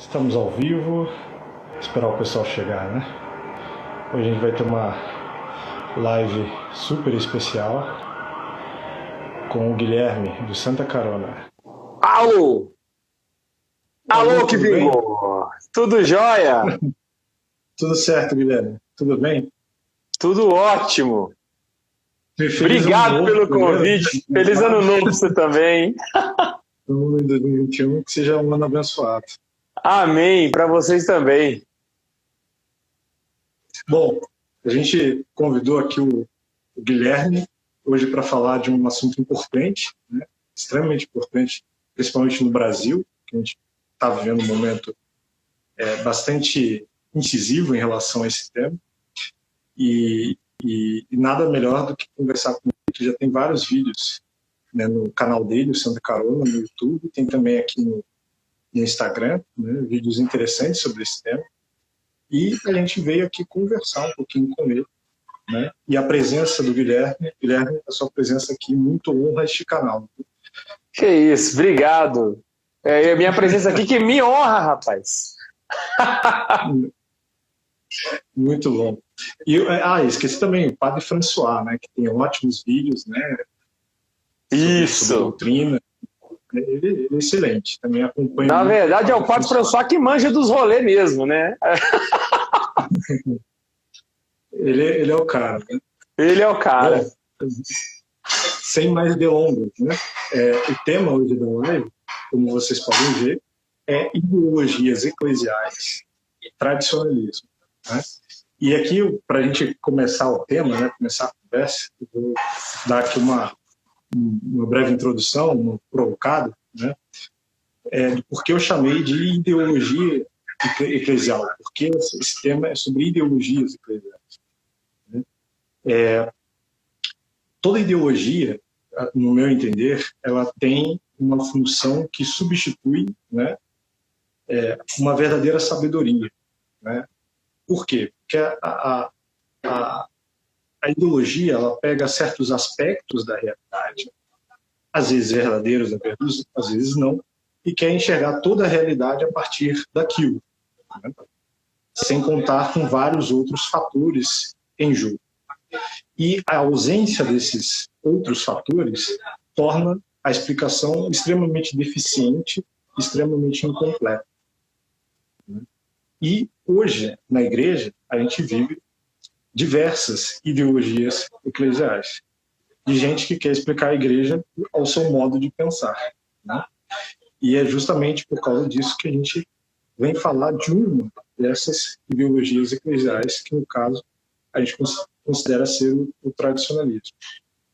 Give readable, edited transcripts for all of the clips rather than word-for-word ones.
Estamos ao vivo, esperar o pessoal chegar, né? Hoje a gente vai ter uma live super especial com o Guilherme, do Santa Carona. Alô! Alô, que tudo bem? vingou! Tudo jóia? Tudo certo, Guilherme? Tudo bem? Tudo ótimo! Feliz Obrigado ano pelo novo, primeiro, convite. Feliz ano novo pra você também. ano em 2021, que seja um ano abençoado. Amém, para vocês também. Bom, a gente convidou aqui o Guilherme hoje para falar de um assunto importante, né? Extremamente importante, principalmente no Brasil, que a gente está vivendo um momento bastante incisivo em relação a esse tema. E nada melhor do que conversar com ele, que já tem vários vídeos, né, no canal dele, o Santa Carona, no YouTube, tem também aqui no Instagram, né, vídeos interessantes sobre esse tema. E a gente veio aqui conversar um pouquinho com ele, né? E a presença do Guilherme, a sua presença aqui muito honra este canal. Que isso, obrigado. A minha presença aqui que me honra, rapaz. Muito bom. E esqueci também o Padre François, né, que tem ótimos vídeos, né, Isso. sobre doutrina. Ele é excelente, também acompanha. Na verdade, é o Padre François que manja dos rolês mesmo, né? ele é o cara, né? Ele é o cara. Bom, sem mais delongas, né? O tema hoje da live, como vocês podem ver, é ideologias eclesiais e tradicionalismo, né? E aqui, para a gente começar o tema, né, começar a conversa, eu vou dar aqui uma breve introdução, uma provocada, né, de por que eu chamei de ideologia eclesial, porque esse tema é sobre ideologias eclesiais. Né? Toda ideologia, no meu entender, ela tem uma função que substitui, né, uma verdadeira sabedoria. Né? Por quê? Porque a ideologia, ela pega certos aspectos da realidade, às vezes verdadeiros, às vezes não, e quer enxergar toda a realidade a partir daquilo, né? Sem contar com vários outros fatores em jogo. E a ausência desses outros fatores torna a explicação extremamente deficiente, extremamente incompleta. E hoje, na igreja, a gente vive diversas ideologias eclesiais, de gente que quer explicar a igreja ao seu modo de pensar. Né? E é justamente por causa disso que a gente vem falar de uma dessas ideologias eclesiais, que no caso a gente considera ser o tradicionalismo.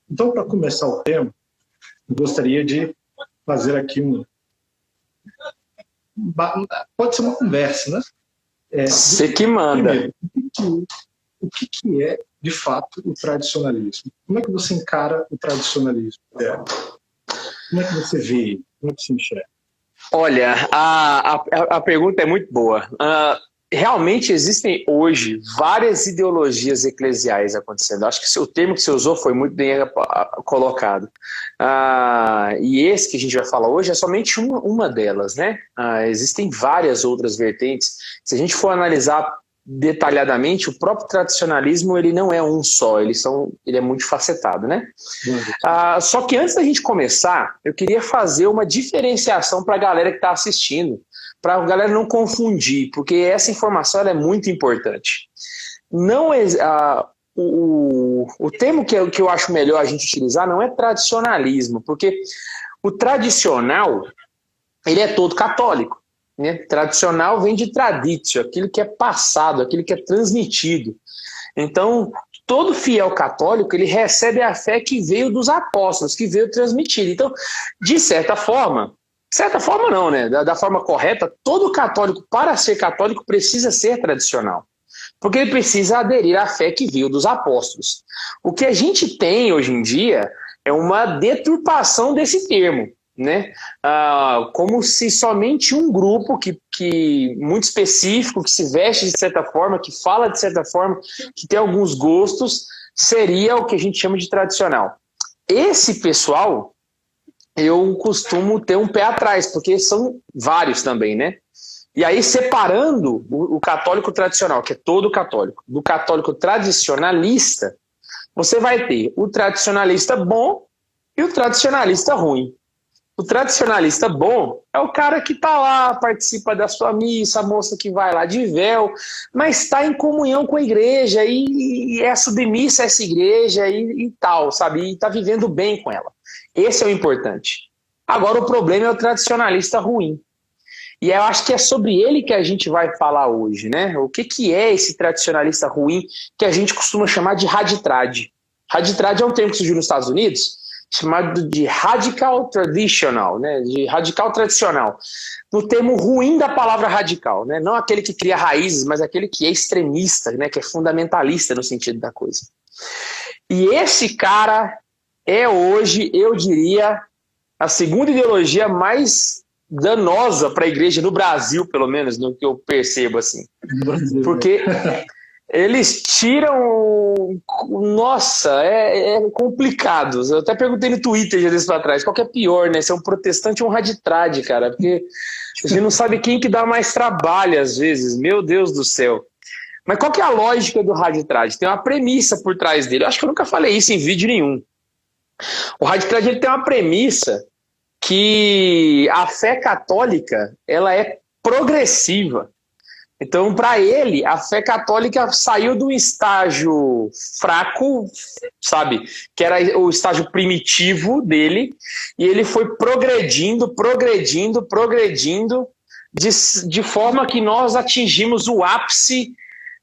Então, para começar o tema, eu gostaria de fazer aqui pode ser uma conversa, né? Você que manda. Primeiro, o que é, de fato, o tradicionalismo? Como é que você encara o tradicionalismo? Como é que você vê ele? Como é que você enxerga? Olha, a pergunta é muito boa. Realmente existem hoje várias ideologias eclesiais acontecendo. Acho que o termo que você usou foi muito bem colocado. E esse que a gente vai falar hoje é somente uma delas, né? Existem várias outras vertentes. Se a gente for analisar detalhadamente, o próprio tradicionalismo ele não é um só, ele é multifacetado, né? Só que antes da gente começar, eu queria fazer uma diferenciação para a galera que está assistindo, para a galera não confundir, porque essa informação ela é muito importante. O termo que eu acho melhor a gente utilizar não é tradicionalismo, porque o tradicional ele é todo católico. Né? Tradicional vem de traditio, aquilo que é passado, aquilo que é transmitido. Então, todo fiel católico, ele recebe a fé que veio dos apóstolos, que veio transmitida. Então, de certa forma não, né? Da forma correta, todo católico, para ser católico, precisa ser tradicional. Porque ele precisa aderir à fé que veio dos apóstolos. O que a gente tem hoje em dia é uma deturpação desse termo. Né? Como se somente um grupo que muito específico, que se veste de certa forma, que fala de certa forma, que tem alguns gostos, seria o que a gente chama de tradicional. Esse pessoal, eu costumo ter um pé atrás, porque são vários também, né? E aí, separando o católico tradicional, que é todo católico, do católico tradicionalista, você vai ter o tradicionalista bom e o tradicionalista ruim. O tradicionalista bom é o cara que está lá, participa da sua missa, a moça que vai lá de véu, mas está em comunhão com a igreja e é submissa a essa igreja e tal, sabe? E está vivendo bem com ela. Esse é o importante. Agora, o problema é o tradicionalista ruim. E eu acho que é sobre ele que a gente vai falar hoje, né? O que é esse tradicionalista ruim que a gente costuma chamar de raditrad? Raditrad é um termo que surgiu nos Estados Unidos, chamado de radical traditional, né? De radical tradicional. No termo ruim da palavra radical, né? Não aquele que cria raízes, mas aquele que é extremista, né? Que é fundamentalista no sentido da coisa. E esse cara é hoje, eu diria, a segunda ideologia mais danosa para a igreja no Brasil, pelo menos, no que eu percebo, assim. Porque eles tiram... Nossa, é complicado. Eu até perguntei no Twitter já desse para trás, qual que é pior, né? Se é um protestante ou um raditrad, cara? Porque a gente não sabe quem que dá mais trabalho, às vezes. Meu Deus do céu. Mas qual que é a lógica do raditrad? Tem uma premissa por trás dele. Eu acho que eu nunca falei isso em vídeo nenhum. O raditrad, ele tem uma premissa que a fé católica, ela é progressiva. Então, para ele, a fé católica saiu de um estágio fraco, sabe? Que era o estágio primitivo dele, e ele foi progredindo, de forma que nós atingimos o ápice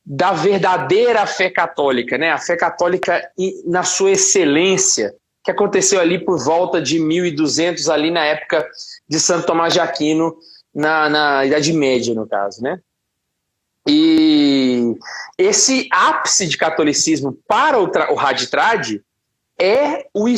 da verdadeira fé católica, né? A fé católica na sua excelência, que aconteceu ali por volta de 1200, ali na época de Santo Tomás de Aquino, na Idade Média, no caso, né? E esse ápice de catolicismo para o raditrad é o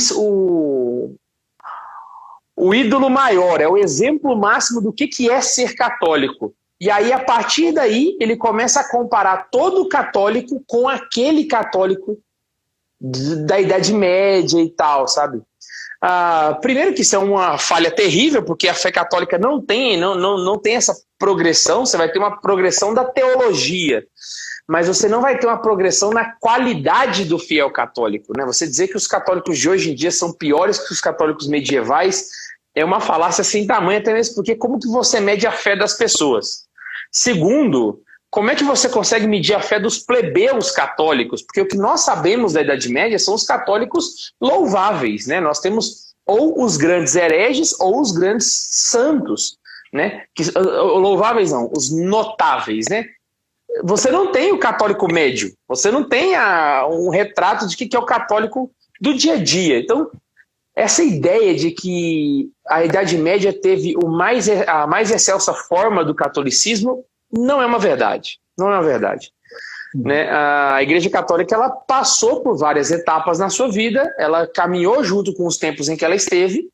ídolo maior, é o exemplo máximo do que é ser católico. E aí, a partir daí, ele começa a comparar todo católico com aquele católico da Idade Média e tal, sabe? Primeiro que isso é uma falha terrível, porque a fé católica não tem essa progressão. Você vai ter uma progressão da teologia, mas você não vai ter uma progressão na qualidade do fiel católico, né? Você dizer que os católicos de hoje em dia são piores que os católicos medievais é uma falácia sem tamanho, até mesmo porque como que você mede a fé das pessoas? Segundo, como é que você consegue medir a fé dos plebeus católicos? Porque o que nós sabemos da Idade Média são os católicos louváveis, né? Nós temos ou os grandes hereges ou os grandes santos, né? Louváveis não, os notáveis, né? Você não tem o católico médio, você não tem um retrato de que é o católico do dia a dia. Então, essa ideia de que a Idade Média teve a mais excelsa forma do catolicismo não é uma verdade. Não é uma verdade. Né? A Igreja Católica, ela passou por várias etapas na sua vida, ela caminhou junto com os tempos em que ela esteve,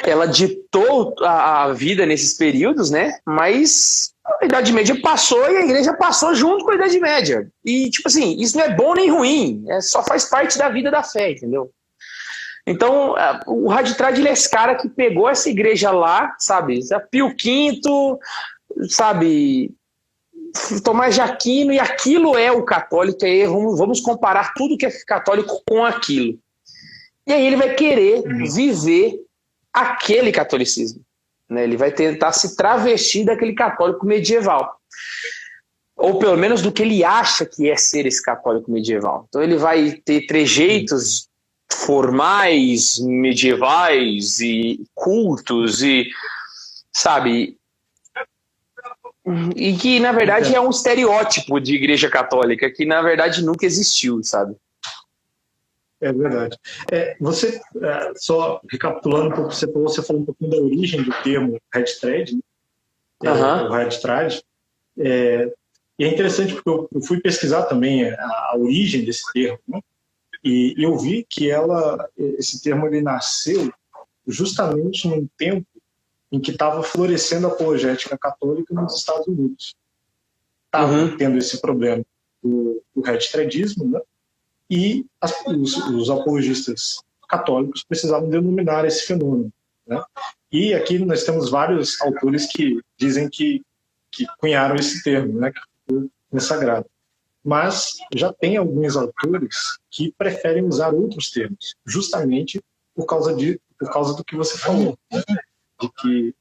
ela ditou a vida nesses períodos, né? Mas a Idade Média passou e a Igreja passou junto com a Idade Média. E, tipo assim, isso não é bom nem ruim, só faz parte da vida da fé, entendeu? Então, o raditrad, ele é esse cara que pegou essa igreja lá, sabe? Pio V, sabe, Tomás de Aquino, e aquilo é o católico, e aí vamos comparar tudo que é católico com aquilo. E aí ele vai querer viver aquele catolicismo, né? Ele vai tentar se travestir daquele católico medieval, ou pelo menos do que ele acha que é ser esse católico medieval. Então ele vai ter trejeitos formais, medievais e cultos, e, sabe... E que, na verdade, é um estereótipo de igreja católica, que, na verdade, nunca existiu, sabe? É verdade. Você, só recapitulando um pouco, você falou um pouquinho da origem do termo raditrad, né? O raditrad. E é interessante porque eu fui pesquisar também a origem desse termo, né? E eu vi que esse termo ele nasceu justamente num tempo em que estava florescendo a apologética católica nos Estados Unidos. Estava tendo esse problema do raditradismo, né? E os apologistas católicos precisavam denominar esse fenômeno. né? E aqui nós temos vários autores que dizem que cunharam esse termo, né, que ficou consagrado. Mas já tem alguns autores que preferem usar outros termos, justamente por causa do que você falou, né? De que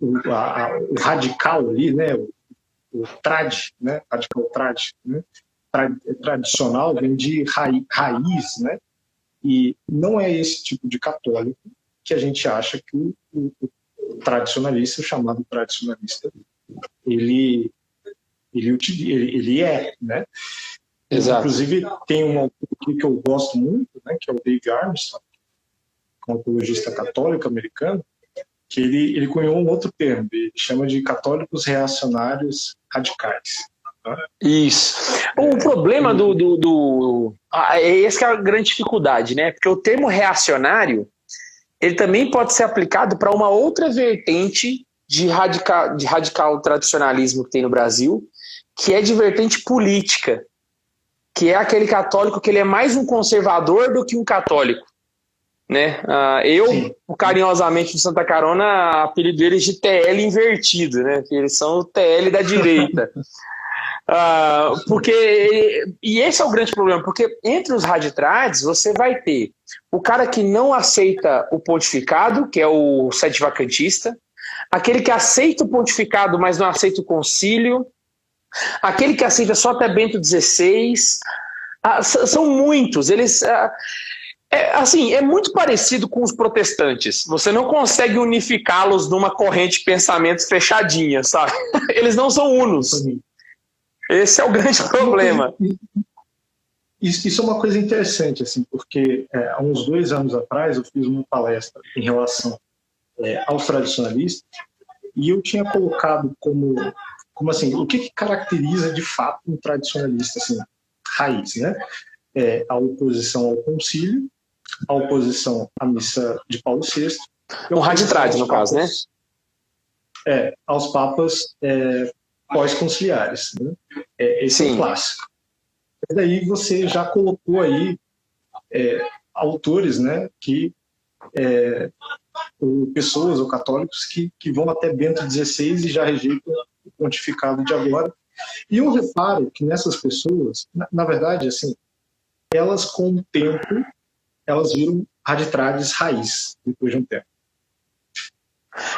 o radical ali, né, o trad, né, radical trad, né, tradicional, vem de raiz, né, e não é esse tipo de católico que a gente acha que o tradicionalista, o chamado tradicionalista, ele é, né? Exato. Inclusive, tem um autor aqui que eu gosto muito, né, que é o Dave Armstrong, um apologista católico americano, que ele cunhou um outro termo, ele chama de católicos reacionários radicais. Tá? Isso. O problema essa que é a grande dificuldade, né? Porque o termo reacionário, ele também pode ser aplicado para uma outra vertente de radical tradicionalismo que tem no Brasil, que é de vertente política, que é aquele católico que ele é mais um conservador do que um católico, né? Eu, carinhosamente, de Santa Carona, apelido deles de TL invertido, né? Que eles são o TL da direita. E esse é o grande problema, porque entre os raditrades você vai ter o cara que não aceita o pontificado, que é o sedevacantista, aquele que aceita o pontificado, mas não aceita o concílio, aquele que aceita só até Bento XVI. São muitos. Eles é muito parecido com os protestantes. Você não consegue unificá-los numa corrente de pensamentos fechadinha, sabe? Eles não são unos. Esse é o grande problema. Isso é uma coisa interessante, assim, porque há uns 2 anos atrás eu fiz uma palestra em relação aos tradicionalistas e eu tinha colocado como assim, o que caracteriza de fato um tradicionalista, assim, raiz, né? A oposição ao concílio, a oposição à missa de Paulo VI. Um raditrade, no caso, né? Aos papas pós-conciliares, né? Esse é o clássico. E daí você já colocou aí autores, né, pessoas ou católicos que vão até Bento XVI e já rejeitam o pontificado de agora. E eu reparo que nessas pessoas, na verdade, assim, elas com o tempo, elas viram raditrades raiz, depois de um tempo.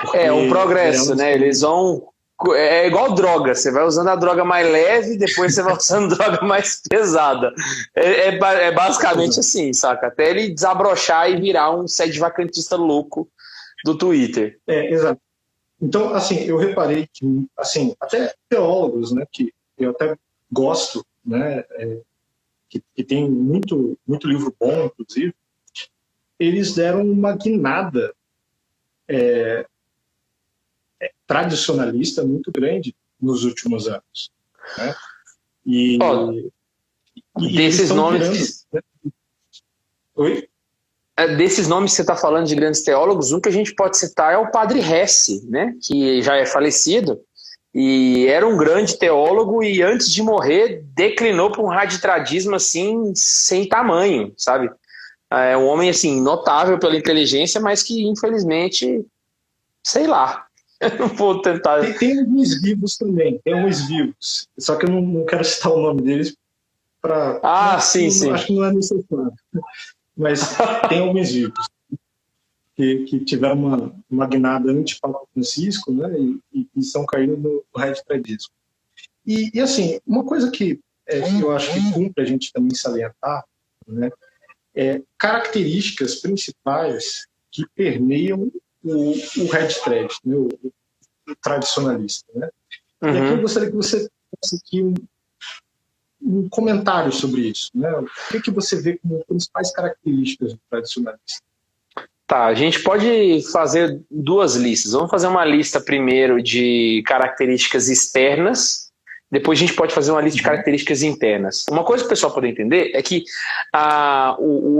Porque um progresso, né? Eles vão... É igual droga, você vai usando a droga mais leve, depois você vai usando droga mais pesada. É basicamente assim, saca? Até ele desabrochar e virar um sedevacantista louco do Twitter. Exato. Então, assim, eu reparei que, assim, até teólogos, né, que eu até gosto, né, que tem muito livro bom, inclusive, eles deram uma guinada tradicionalista muito grande nos últimos anos, né? E desses nomes... Oi? Desses nomes que você está falando de grandes teólogos, um que a gente pode citar é o Padre Hesse, né? Que já é falecido e era um grande teólogo e antes de morrer declinou para um raditradismo assim sem tamanho, sabe? É um homem assim notável pela inteligência, mas que infelizmente, sei lá, eu não vou tentar. Tem alguns vivos também, tem alguns vivos, só que eu não quero citar o nome deles para. Sim. Acho que não é necessário. Mas tem alguns vivos que tiveram uma guinada anti-Papa Francisco, né, e estão caindo no radicalismo. E assim, uma coisa que eu acho que cumpre a gente também salientar, né, características principais que permeiam o red thread, né, o tradicionalista. Né? Uhum. E aqui eu gostaria que você fosse aqui um comentário sobre isso, né? O que você vê como principais características do tradicionalista? Tá, a gente pode fazer 2 listas. Vamos fazer uma lista primeiro de características externas, depois a gente pode fazer uma lista de características internas. Uma coisa que o pessoal pode entender é que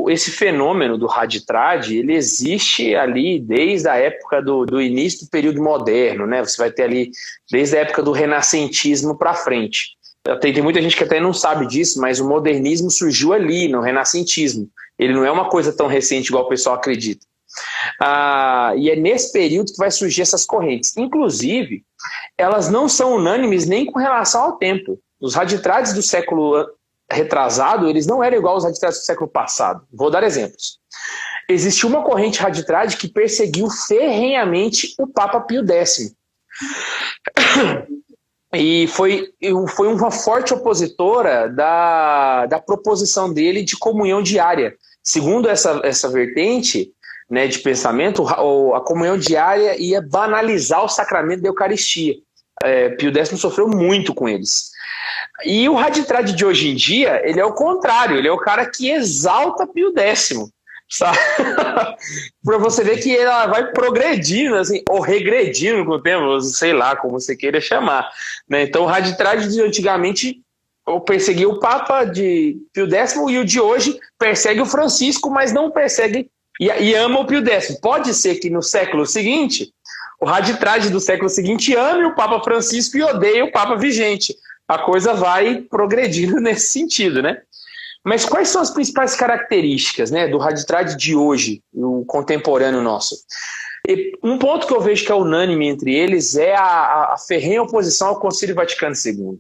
esse fenômeno do raditrad, ele existe ali desde a época do início do período moderno, né? Você vai ter ali desde a época do renascentismo para frente. Tem muita gente que até não sabe disso, mas o modernismo surgiu ali, no renascentismo. Ele não é uma coisa tão recente igual o pessoal acredita. E é nesse período que vai surgir essas correntes. Inclusive, elas não são unânimes nem com relação ao tempo. Os raditrades do século retrasado, eles não eram igual aos raditrades do século passado. Vou dar exemplos. Existiu uma corrente raditrade que perseguiu ferrenhamente o Papa Pio X. E foi uma forte opositora da proposição dele de comunhão diária. Segundo essa vertente, né, de pensamento, a comunhão diária ia banalizar o sacramento da Eucaristia. Pio X sofreu muito com eles. E o raditrade de hoje em dia, ele é o contrário, ele é o cara que exalta Pio X, sabe? Para você ver que ela vai progredindo, assim, ou regredindo com o tempo, sei lá como você queira chamar, né? Então o raditrade de antigamente perseguia o Papa de Pio X e o de hoje persegue o Francisco, mas não persegue e ama o Pio X. Pode ser que no século seguinte, o raditrade do século seguinte ame o Papa Francisco e odeie o Papa vigente. A coisa vai progredindo nesse sentido, né? Mas quais são as principais características, né, do raditrade de hoje, o contemporâneo nosso? E um ponto que eu vejo que é unânime entre eles é a ferrenha oposição ao Concílio Vaticano II.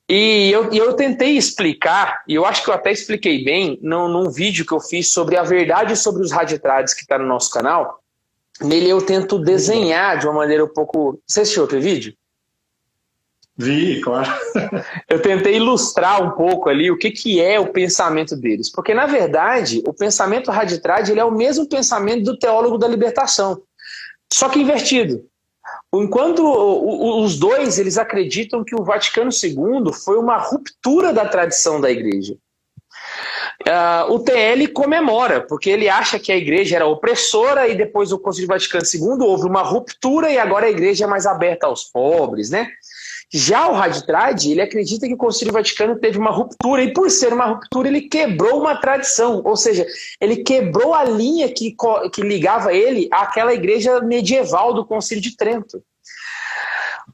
E eu tentei explicar, e eu acho que eu até expliquei bem, num vídeo que eu fiz sobre a verdade sobre os raditrades que está no nosso canal. Nele eu tento desenhar de uma maneira um pouco... Você assistiu aquele vídeo? Vi, claro. Eu tentei ilustrar um pouco ali o que é o pensamento deles. Porque, na verdade, o pensamento raditrade ele é o mesmo pensamento do teólogo da libertação, só que invertido. Enquanto os dois eles acreditam que o Vaticano II foi uma ruptura da tradição da Igreja. O TL comemora, porque ele acha que a Igreja era opressora e depois do Concílio Vaticano II houve uma ruptura e agora a Igreja é mais aberta aos pobres, né? Já o raditrade, ele acredita que o Concílio Vaticano teve uma ruptura e por ser uma ruptura ele quebrou uma tradição, ou seja, ele quebrou a linha que ligava ele àquela igreja medieval do Concílio de Trento.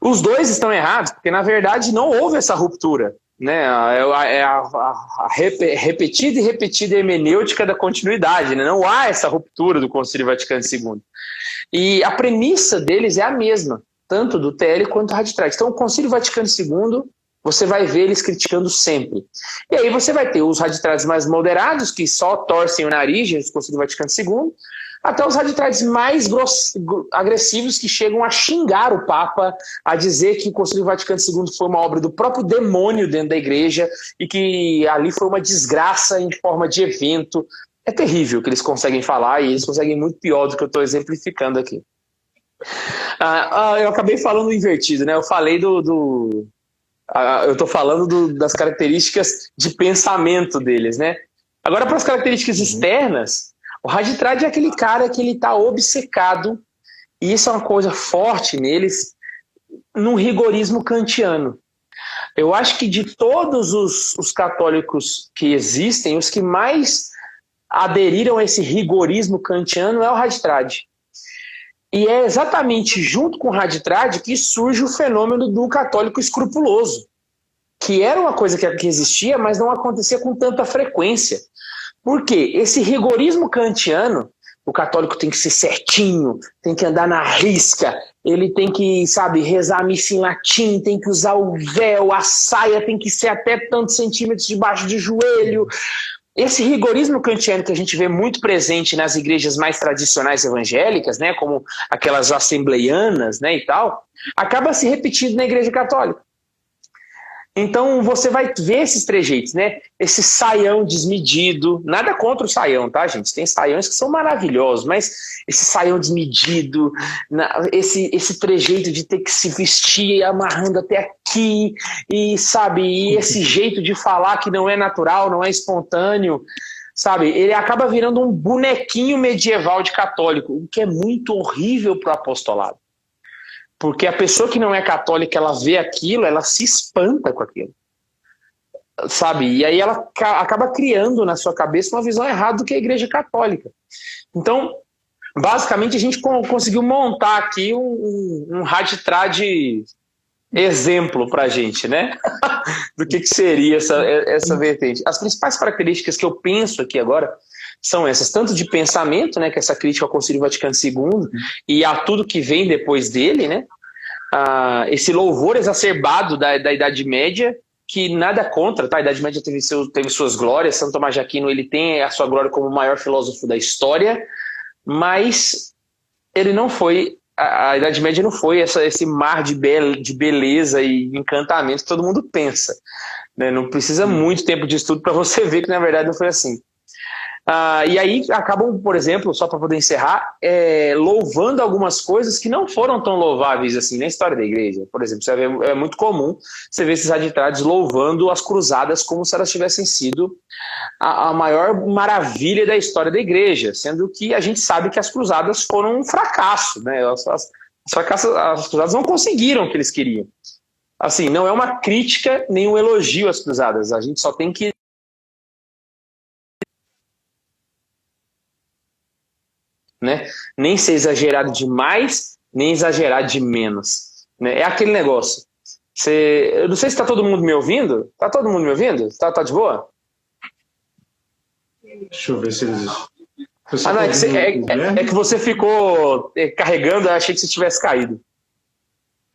Os dois estão errados, porque na verdade não houve essa ruptura, né? É a repetida e repetida hermenêutica da continuidade, né? Não há essa ruptura do Concílio Vaticano II. E a premissa deles é a mesma, tanto do TL quanto do raditrade. Então, o Concílio Vaticano II, você vai ver eles criticando sempre. E aí você vai ter os raditrades mais moderados, que só torcem o nariz do Concílio Vaticano II, até os raditrades mais agressivos que chegam a xingar o Papa, a dizer que o Concílio Vaticano II foi uma obra do próprio demônio dentro da igreja e que ali foi uma desgraça em forma de evento. É terrível o que eles conseguem falar e eles conseguem muito pior do que eu estou exemplificando aqui. Eu acabei falando invertido, né? Eu falei eu estou falando das características de pensamento deles, né? Agora, para as características externas, o raditrade é aquele cara que ele está obcecado, e isso é uma coisa forte neles, num rigorismo kantiano. Eu acho que de todos os católicos que existem, os que mais aderiram a esse rigorismo kantiano é o raditrade. E é exatamente junto com o raditrade que surge o fenômeno do católico escrupuloso, que era uma coisa que existia, mas não acontecia com tanta frequência. Por quê? Esse rigorismo kantiano, o católico tem que ser certinho, tem que andar na risca, ele tem que, rezar a missa em latim, tem que usar o véu, a saia tem que ser até tantos centímetros debaixo do joelho. Esse rigorismo kantiano que a gente vê muito presente nas igrejas mais tradicionais evangélicas, né, como aquelas assembleianas, né, e tal, acaba se repetindo na igreja católica. Então você vai ver esses trejeitos, né? Esse saião desmedido, nada contra o saião, tá, gente? Tem saiões que são maravilhosos, mas esse saião desmedido, esse trejeito de ter que se vestir amarrando até aqui, e esse jeito de falar que não é natural, não é espontâneo, ele acaba virando um bonequinho medieval de católico, o que é muito horrível para o apostolado. Porque a pessoa que não é católica, ela vê aquilo, ela se espanta com aquilo. E aí ela acaba criando na sua cabeça uma visão errada do que é a igreja católica. Então, basicamente, a gente conseguiu montar aqui um raditrade exemplo para a gente, né? Do que seria essa vertente. As principais características que eu penso aqui agora são essas, tanto de pensamento, né, que é essa crítica ao Concílio Vaticano II e a tudo que vem depois dele, né, esse louvor exacerbado da Idade Média, que nada contra, tá? A Idade Média teve suas glórias, Santo Tomás de Aquino ele tem a sua glória como o maior filósofo da história, mas ele não foi, a Idade Média não foi esse mar de beleza e encantamento que todo mundo pensa, né? Não precisa muito tempo de estudo para você ver que na verdade não foi assim. E aí acabam, por exemplo, só para poder encerrar, louvando algumas coisas que não foram tão louváveis assim na história da igreja. Por exemplo, você vê, é muito comum você ver esses raditrades louvando as cruzadas como se elas tivessem sido a maior maravilha da história da igreja, sendo que a gente sabe que as cruzadas foram um fracasso, né? As cruzadas não conseguiram o que eles queriam. Assim, não é uma crítica nem um elogio às cruzadas, a gente só tem que né? Nem ser exagerado demais, nem exagerado de menos, né? É aquele negócio. Eu não sei se está todo mundo me ouvindo. Tá todo mundo me ouvindo? Tá de boa? Deixa eu ver se eles... Não, é que você ficou carregando, eu achei que você tivesse caído.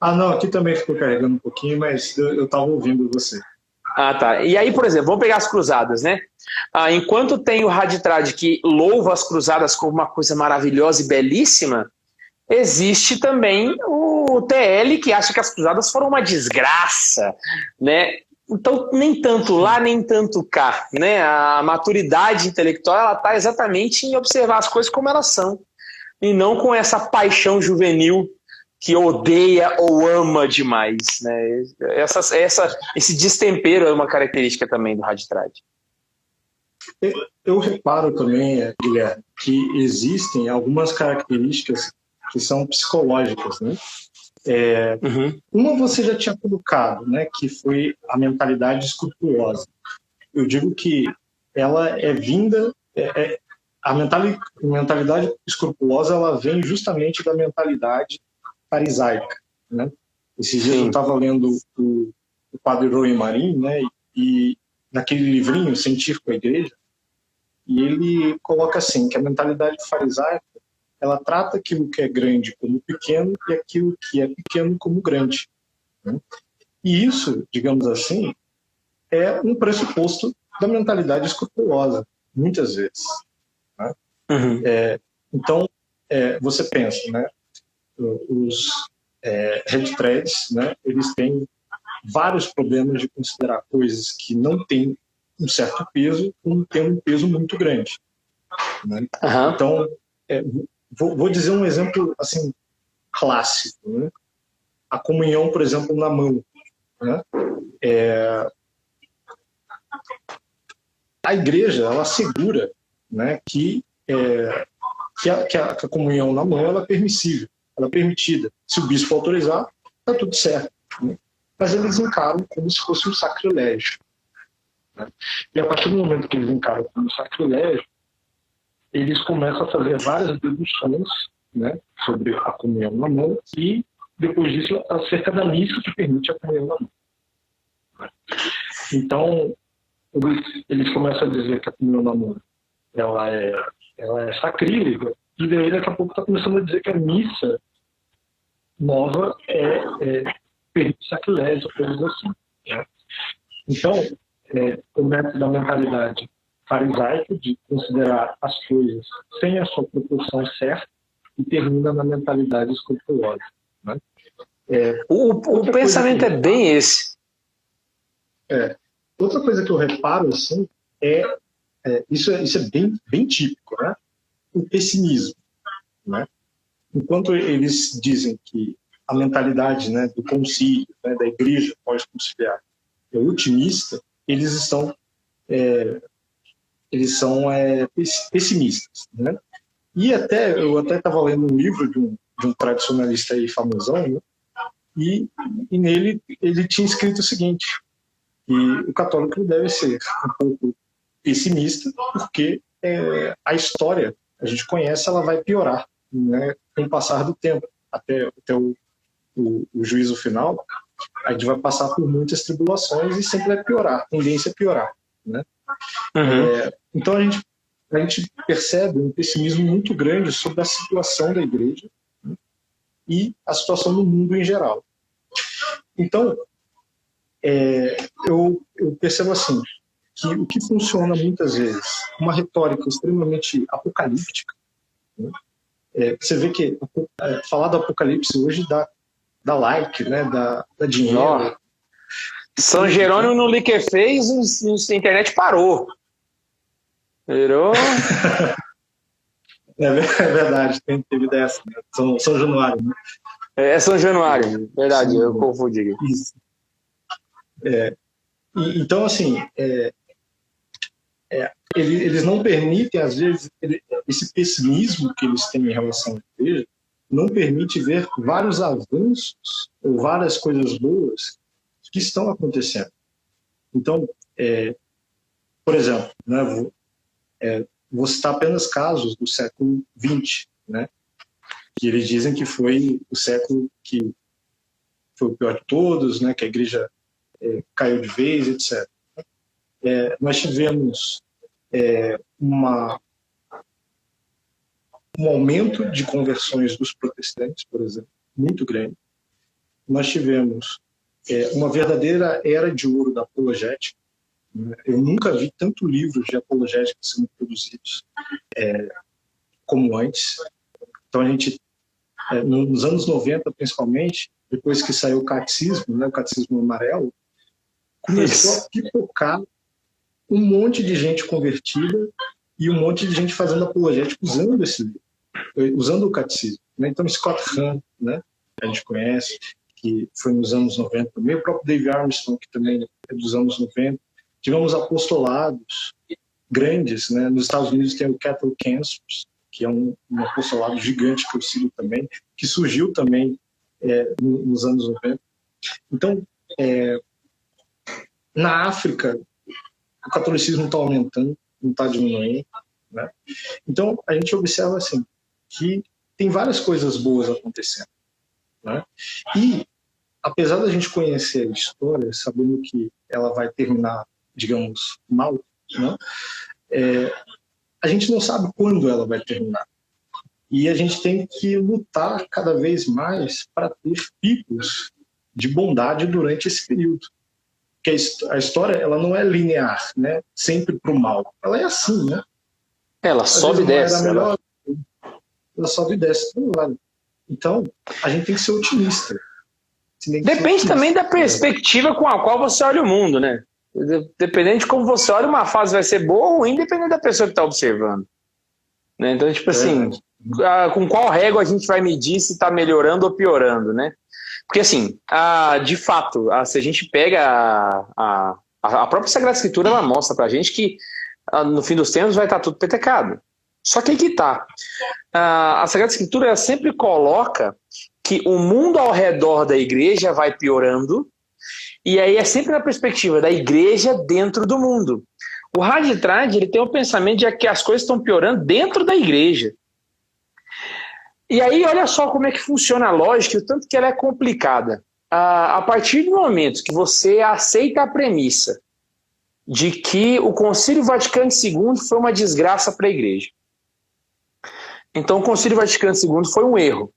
Não, aqui também ficou carregando um pouquinho, mas eu estava ouvindo você. Tá. E aí, por exemplo, vamos pegar as cruzadas, né? Enquanto tem o raditrad que louva as cruzadas como uma coisa maravilhosa e belíssima, existe também o TL que acha que as cruzadas foram uma desgraça, né? Então, nem tanto lá, nem tanto cá, né? A maturidade intelectual, ela está exatamente em observar as coisas como elas são, e não com essa paixão juvenil que odeia ou ama demais, né? Esse destempero é uma característica também do raditrad. Eu reparo também, Guilherme, que existem algumas características que são psicológicas, né? Uma você já tinha colocado, né, que foi a mentalidade escrupulosa. Eu digo que ela é vinda... a mentalidade escrupulosa ela vem justamente da mentalidade farisaica, né? Esses dias eu estava lendo o padre Roy Marin, né, e naquele livrinho Científico à Igreja, e ele coloca assim, que a mentalidade farisaica ela trata aquilo que é grande como pequeno e aquilo que é pequeno como grande, né? E isso, digamos assim, é um pressuposto da mentalidade escrupulosa, muitas vezes, né? Então, você pensa, né? Os red threads, né? Eles têm vários problemas de considerar coisas que não têm um certo peso como têm um peso muito grande, né? Então, vou dizer um exemplo assim clássico, né? A comunhão, por exemplo, na mão, né? A igreja ela assegura, né, que a comunhão na mão ela é permissível, ela é permitida. Se o bispo autorizar, está tudo certo, né? Mas eles encaram como se fosse um sacrilégio, né? E a partir do momento que eles encaram como um sacrilégio, eles começam a fazer várias deduções, né, sobre a comunhão na mão e, depois disso, acerca da missa que permite a comunhão na mão. Então, eles começam a dizer que a comunhão na mão ela é sacrílega, e daí daqui a pouco está começando a dizer que a missa nova permite sacrilégio, coisas assim, né? Então, o método da mentalidade farisaica de considerar as coisas sem a sua proporção certa e termina na mentalidade escrupulosa, né? O pensamento é bem esse. Outra coisa que eu reparo assim, isso é bem típico, né? O pessimismo, né? Enquanto eles dizem que a mentalidade, né, do concílio, né, da igreja pós-conciliar é otimista, eles são pessimistas, né? E eu até estava lendo um livro de um tradicionalista aí famosão, né? E nele ele tinha escrito o seguinte: que o católico deve ser um pouco pessimista, porque a história, a gente conhece, ela vai piorar, né, com o passar do tempo, até o juízo final. A gente vai passar por muitas tribulações e sempre vai piorar, tendência a piorar, né? Então a gente a gente percebe um pessimismo muito grande sobre a situação da igreja, né, e a situação do mundo em geral. Então, eu percebo assim, que o que funciona muitas vezes, uma retórica extremamente apocalíptica, né, você vê que falar do apocalipse hoje dá like, né, dá dinheiro. Oh. São Jerônimo no Liquefez, a internet parou. Virou. É verdade, teve dessa, né? São Januário, né? É São Januário, verdade, sim, eu confundi. Isso. Então, assim, eles não permitem, às vezes, esse pessimismo que eles têm em relação à igreja, não permite ver vários avanços ou várias coisas boas que estão acontecendo. Então, por exemplo, né, vou citar apenas casos do século XX, né, que eles dizem que foi o século que foi o pior de todos, né, que a igreja caiu de vez, etc. Nós tivemos um aumento de conversões dos protestantes, por exemplo, muito grande. Nós tivemos uma verdadeira era de ouro da apologética. Eu nunca vi tanto livros de apologética sendo produzidos como antes. Então, a gente, nos anos 90, principalmente, depois que saiu o catecismo, né, o catecismo amarelo, começou a pipocar um monte de gente convertida e um monte de gente fazendo apologética usando esse livro, usando o catecismo, né? Então, Scott Hahn, né, a gente conhece, que foi nos anos 90 também, o próprio Dave Armstrong, que também é dos anos 90. Tivemos apostolados grandes, né? Nos Estados Unidos tem o Catholic Cancers, que é um apostolado gigante que eu sigo também, que surgiu também nos anos 90. Então, na África, o catolicismo está aumentando, não está diminuindo, né? Então, a gente observa assim, que tem várias coisas boas acontecendo, né? E, apesar da gente conhecer a história, sabendo que ela vai terminar, digamos, mal, né? A gente não sabe quando ela vai terminar. E a gente tem que lutar cada vez mais para ter picos de bondade durante esse período. Porque a história, ela não é linear, né? Sempre para o mal. Ela é assim, né? Ela sobe e desce. Ela sobe e desce. Então, a gente tem que ser otimista. Depende também da perspectiva com a qual você olha o mundo, né? Dependendo de como você olha, uma fase vai ser boa ou ruim, dependendo da pessoa que está observando. Né? Então, tipo assim, com qual régua a gente vai medir se está melhorando ou piorando, né? Porque, assim, de fato, se a gente pega a própria Sagrada Escritura, ela mostra pra gente que no fim dos tempos vai estar tudo petecado. Só que aí que tá. A Sagrada Escritura ela sempre coloca que o mundo ao redor da igreja vai piorando, e aí é sempre na perspectiva da igreja dentro do mundo. O Haditrad, ele tem o pensamento de que as coisas estão piorando dentro da igreja. E aí, olha só como é que funciona a lógica e o tanto que ela é complicada. A partir do momento que você aceita a premissa de que o Concílio Vaticano II foi uma desgraça para a igreja. Então, o Concílio Vaticano II foi um erro.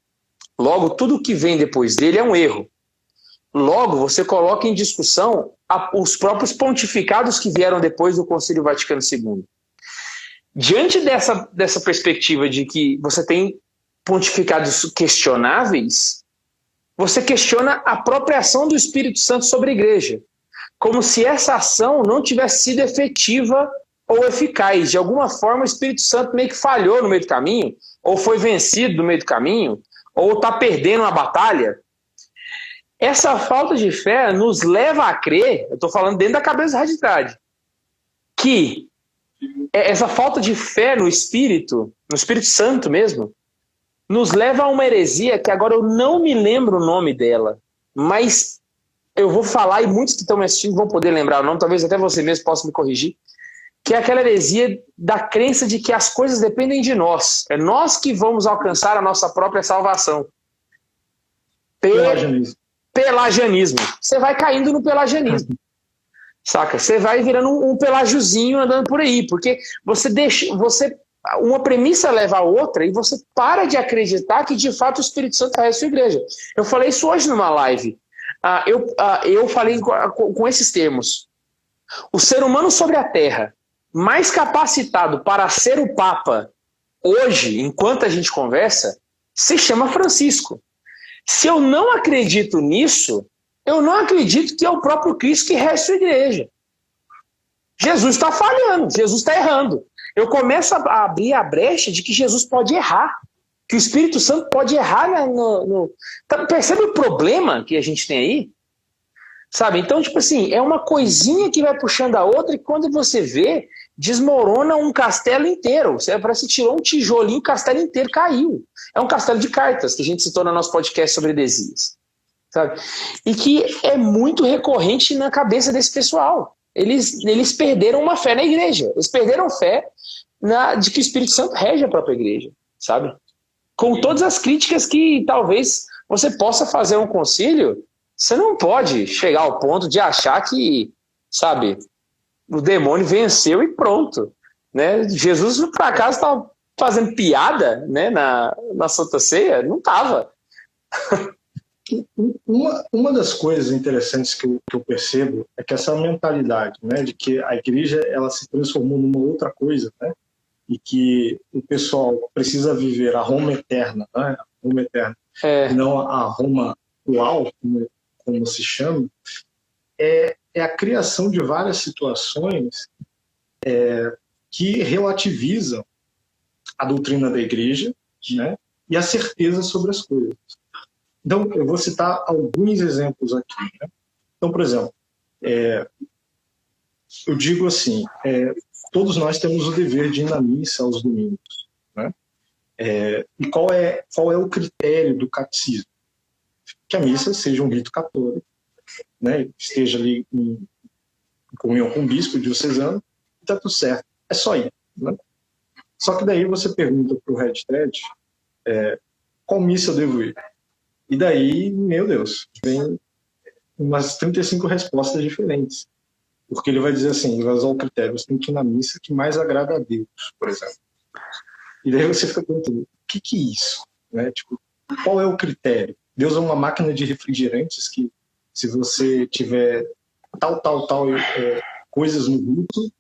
Logo, tudo que vem depois dele é um erro. Logo, você coloca em discussão os próprios pontificados que vieram depois do Concílio Vaticano II. Diante dessa perspectiva de que você tem pontificados questionáveis, você questiona a própria ação do Espírito Santo sobre a igreja, como se essa ação não tivesse sido efetiva ou eficaz. De alguma forma, o Espírito Santo meio que falhou no meio do caminho, ou foi vencido no meio do caminho, ou está perdendo uma batalha. Essa falta de fé nos leva a crer, eu estou falando dentro da cabeça do Haditrad, que essa falta de fé no Espírito Santo mesmo, nos leva a uma heresia que agora eu não me lembro o nome dela, mas eu vou falar e muitos que estão me assistindo vão poder lembrar o nome, talvez até você mesmo possa me corrigir, que é aquela heresia da crença de que as coisas dependem de nós. É nós que vamos alcançar a nossa própria salvação. Pelagianismo. Você vai caindo no pelagianismo. Saca? Você vai virando um pelágiozinho andando por aí, porque uma premissa leva a outra e você para de acreditar que de fato o Espírito Santo é a sua igreja. Eu falei isso hoje numa live. Eu falei com esses termos. O ser humano sobre a Terra mais capacitado para ser o Papa hoje, enquanto a gente conversa, se chama Francisco. Se eu não acredito nisso, eu não acredito que é o próprio Cristo que rege a sua igreja. Jesus está falhando, Jesus está errando. Eu começo a abrir a brecha de que Jesus pode errar, que o Espírito Santo pode errar Percebe o problema que a gente tem aí? Sabe? Então, tipo assim, é uma coisinha que vai puxando a outra e quando você vê, desmorona um castelo inteiro. Você parece que tirou um tijolinho, o castelo inteiro caiu. É um castelo de cartas que a gente citou no nosso podcast sobre heresias. Sabe? E que é muito recorrente na cabeça desse pessoal. Eles perderam uma fé na igreja. Eles perderam fé de que o Espírito Santo rege a própria igreja. Sabe? Com todas as críticas que talvez você possa fazer um concílio, você não pode chegar ao ponto de achar que, sabe, o demônio venceu e pronto. Né? Jesus, por acaso, estava fazendo piada, né, na Santa Ceia? Não estava. Uma das coisas interessantes que eu percebo é que essa mentalidade, né, de que a igreja ela se transformou numa outra coisa, né, e que o pessoal precisa viver a Roma eterna, né, a Roma eterna, e não a Roma atual, como se chama, é a criação de várias situações que relativizam a doutrina da igreja, né, e a certeza sobre as coisas. Então, eu vou citar alguns exemplos aqui. Né? Então, por exemplo, eu digo assim, todos nós temos o dever de ir na missa aos domingos. Né? E qual é o critério do catecismo? Que a missa seja um rito católico, né? Esteja ali em comunhão com o bispo diocesano, está tudo certo. É só ir. Né? Só que daí você pergunta para o Red Thread, qual missa eu devo ir? E daí, meu Deus, vem umas 35 respostas diferentes. Porque ele vai dizer assim, ele vai usar o critério, você tem que ir na missa que mais agrada a Deus, por exemplo. E daí você fica perguntando, o que é isso? Né? Tipo, qual é o critério? Deus é uma máquina de refrigerantes que, se você tiver tal coisas no rito,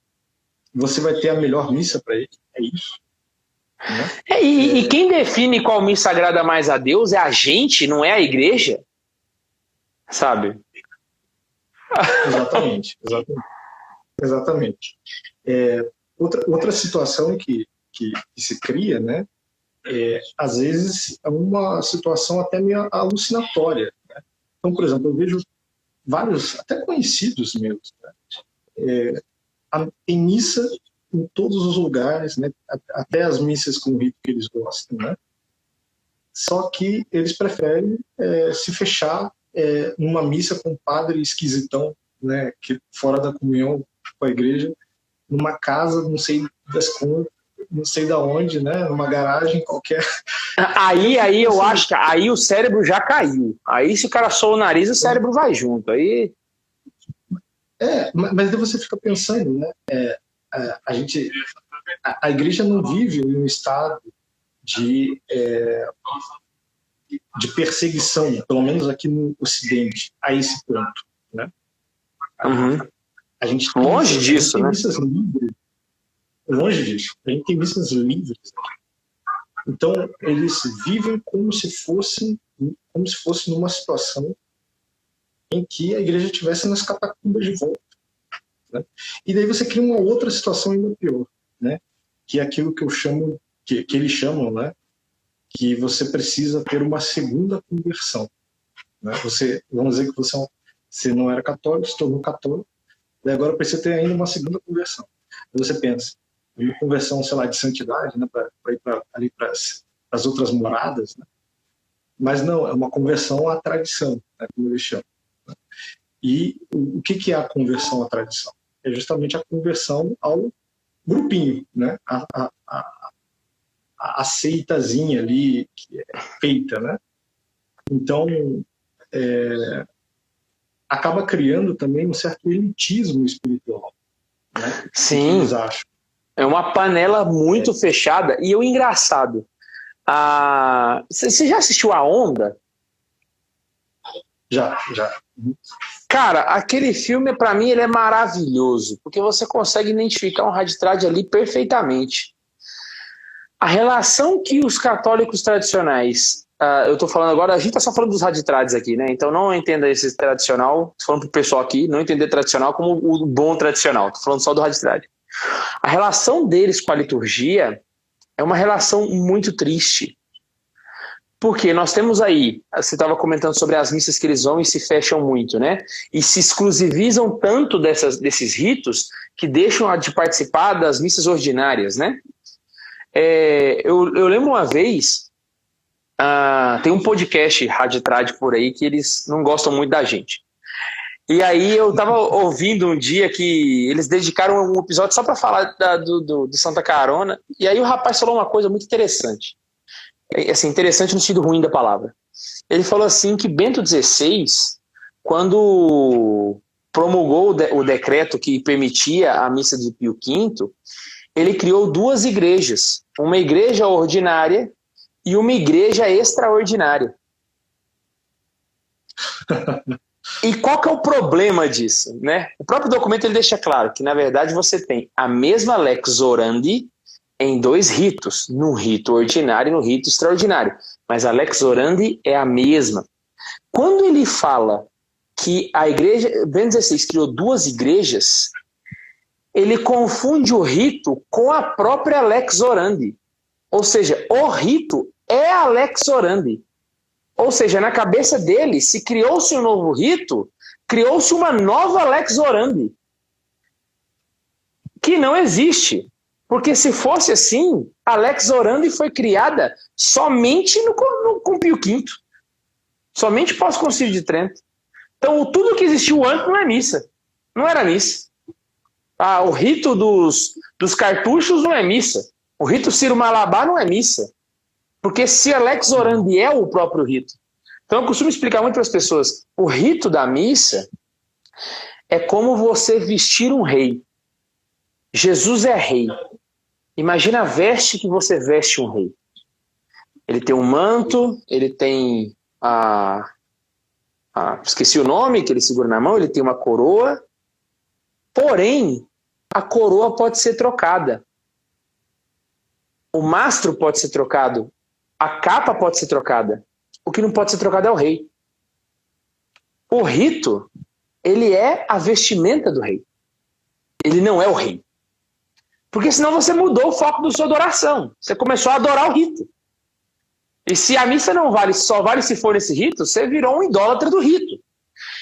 você vai ter a melhor missa para ele. É isso? Né? E quem define qual missa agrada mais a Deus é a gente, não é a igreja? Sabe? Exatamente. Outra situação que se cria, né, às vezes é uma situação até meio alucinatória. Né? Então, por exemplo, eu vejo vários, até conhecidos meus, né? Tem missa em todos os lugares, né? Até as missas com o rito que eles gostam, né? Só que eles preferem se fechar numa missa com um padre esquisitão, né? Que fora da comunhão com a igreja, numa casa, não sei das contas, não sei da onde, né? Numa garagem qualquer. Aí eu acho que aí o cérebro já caiu. Aí se o cara soa o nariz, o cérebro vai junto. Aí mas daí você fica pensando, né? A igreja não vive em um estado de perseguição, pelo menos aqui no Ocidente, a esse ponto, né? Uhum. A gente longe disso, né? Missas livres. Longe disso. A gente tem missas livres. Então, eles vivem como se fosse numa situação em que a igreja estivesse nas catacumbas de volta. Né? E daí você cria uma outra situação ainda pior, né? Que é aquilo que eu chamo, que eles chamam, né? Que você precisa ter uma segunda conversão. Né? Vamos dizer que você não era católico, se tornou católico, e agora precisa ter ainda uma segunda conversão. Aí você pensa, uma conversão, sei lá, de santidade, né? Para ir ali para as outras moradas, né? Mas não, é uma conversão à tradição, né? Como eles chamam. Né? E o que é a conversão à tradição? É justamente a conversão ao grupinho, né? A seitazinha ali que é feita, né? Então, acaba criando também um certo elitismo espiritual, né? Sim. O que eles acham? É uma panela muito fechada. E o engraçado, você já assistiu A Onda? Já. Cara, aquele filme, para mim, ele é maravilhoso, porque você consegue identificar um raditrade ali perfeitamente. A relação que os católicos tradicionais, eu estou falando agora, a gente está só falando dos raditrades aqui, né? Então não entenda esse tradicional, estou falando para o pessoal aqui, não entender tradicional como o bom tradicional, estou falando só do raditrade. A relação deles com a liturgia é uma relação muito triste. Porque nós temos aí, você estava comentando sobre as missas que eles vão e se fecham muito, né? E se exclusivizam tanto desses ritos que deixam de participar das missas ordinárias, né? Eu lembro uma vez, tem um podcast Raditrade por aí que eles não gostam muito da gente. E aí eu estava ouvindo um dia que eles dedicaram um episódio só para falar do Santa Carona, e aí o rapaz falou uma coisa muito interessante. Assim, interessante no sentido ruim da palavra. Ele falou assim que Bento XVI, quando promulgou o decreto que permitia a missa de Pio V, ele criou 2 igrejas, uma igreja ordinária e uma igreja extraordinária. E qual que é o problema disso, né? O próprio documento ele deixa claro que, na verdade, você tem a mesma lex orandi em 2 ritos, no rito ordinário e no rito extraordinário. Mas a lex orandi é a mesma. Quando ele fala que a igreja, Bento XVI criou 2 igrejas, ele confunde o rito com a própria lex orandi. Ou seja, o rito é a lex orandi. Ou seja, na cabeça dele, se criou-se um novo rito, criou-se uma nova lex orandi, que não existe. Porque se fosse assim, a lex orandi foi criada somente com Pio V. Somente pós-concílio de Trento. Então, tudo que existiu antes não é missa. Não era missa. O rito dos cartuchos não é missa. O rito Ciro Malabar não é missa. Porque se a lex orandi é o próprio rito. Então, eu costumo explicar muito para as pessoas. O rito da missa é como você vestir um rei. Jesus é rei. Imagina a veste que você veste um rei. Ele tem um manto, ele tem esqueci o nome que ele segura na mão, ele tem uma coroa. Porém, a coroa pode ser trocada. O mastro pode ser trocado. A capa pode ser trocada. O que não pode ser trocado é o rei. O rito, ele é a vestimenta do rei. Ele não é o rei. Porque senão você mudou o foco da sua adoração. Você começou a adorar o rito. E se a missa não vale, só vale se for nesse rito, você virou um idólatra do rito.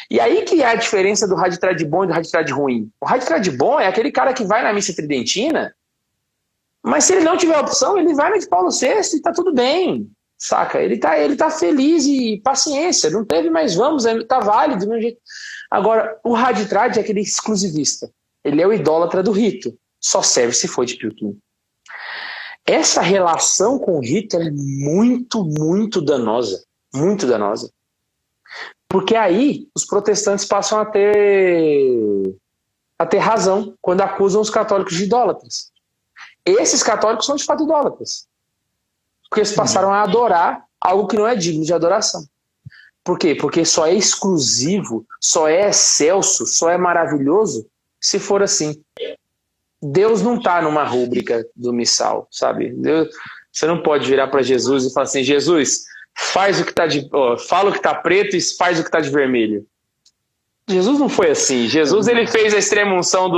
E aí que é a diferença do raditrade bom e do raditrade ruim. O raditrade bom é aquele cara que vai na missa tridentina, mas se ele não tiver opção, ele vai na de Paulo VI e tá tudo bem. Saca? Ele tá feliz e paciência. Não teve, mas vamos, tá válido do meu jeito. Agora, o raditrade é aquele exclusivista. Ele é o idólatra do rito. Só serve se for de Pio V. Essa relação com o rito é muito, muito danosa. Muito danosa. Porque aí os protestantes passam a ter razão quando acusam os católicos de idólatras. Esses católicos são de fato idólatras. Porque eles passaram a adorar algo que não é digno de adoração. Por quê? Porque só é exclusivo, só é excelso, só é maravilhoso se for assim. Deus não está numa rúbrica do missal, sabe? Você não pode virar para Jesus e falar assim, Jesus, faz o que tá fala o que está preto e faz o que está de vermelho. Jesus não foi assim. Jesus ele fez a extrema unção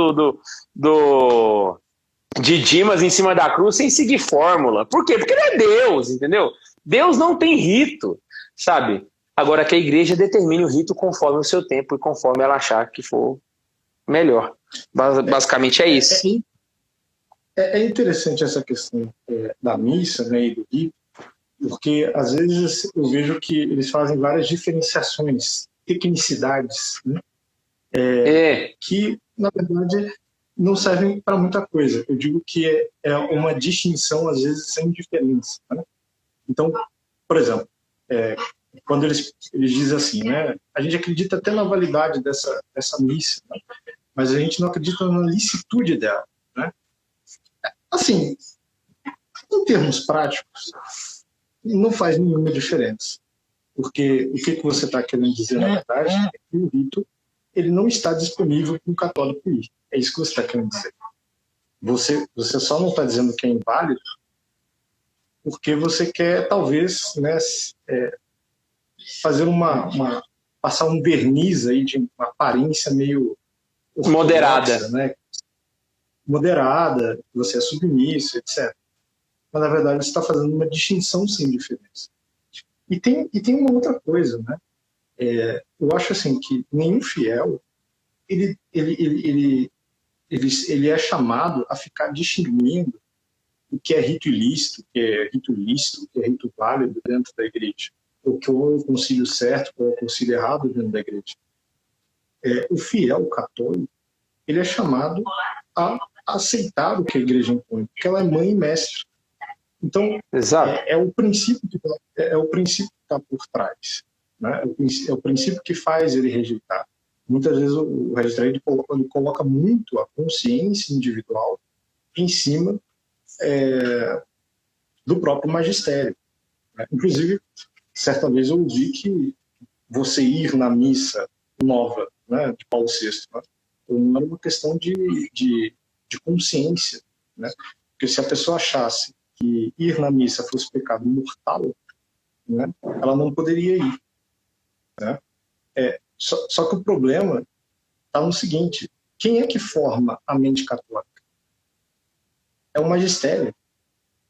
de Dimas em cima da cruz sem seguir fórmula. Por quê? Porque ele é Deus, entendeu? Deus não tem rito, sabe? Agora que a igreja determine o rito conforme o seu tempo e conforme ela achar que for melhor. Basicamente é isso. É interessante essa questão da missa, né, e do rito, porque às vezes eu vejo que eles fazem várias diferenciações, tecnicidades, né, que na verdade não servem para muita coisa. Eu digo que é uma distinção às vezes sem diferença, né? Então, por exemplo, quando eles dizem assim, né? A gente acredita até na validade dessa missa, né? Mas a gente não acredita na licitude dela, né? Assim, em termos práticos, não faz nenhuma diferença. Porque o que você está querendo dizer, na verdade, é que o rito ele não está disponível para o católico ir. É isso que você está querendo dizer. Você só não está dizendo que é inválido porque você quer, talvez, né, fazer passar um verniz aí de uma aparência meio moderada, né? Moderada, você é submisso, etc. Mas, na verdade, você está fazendo uma distinção sem diferença. E tem uma outra coisa, né? Eu acho assim que nenhum fiel ele é chamado a ficar distinguindo o que é rito ilícito, o que é rito lícito, o que é rito válido dentro da igreja, o que é o concílio certo, o que é o concílio errado dentro da igreja. O fiel católico ele é chamado a aceitar o que a igreja impõe, porque ela é mãe e mestre. Então, é o princípio que está por trás, né? É o princípio que faz ele rejeitar. Muitas vezes o registrar ele coloca muito a consciência individual em cima do próprio magistério, né? Inclusive, certa vez eu ouvi que você ir na missa nova, né, de Paulo VI, né, não era uma questão de consciência, né? Porque se a pessoa achasse que ir na missa fosse pecado mortal, né, ela não poderia ir, né? Só que o problema está no seguinte: quem é que forma a mente católica? É o magistério.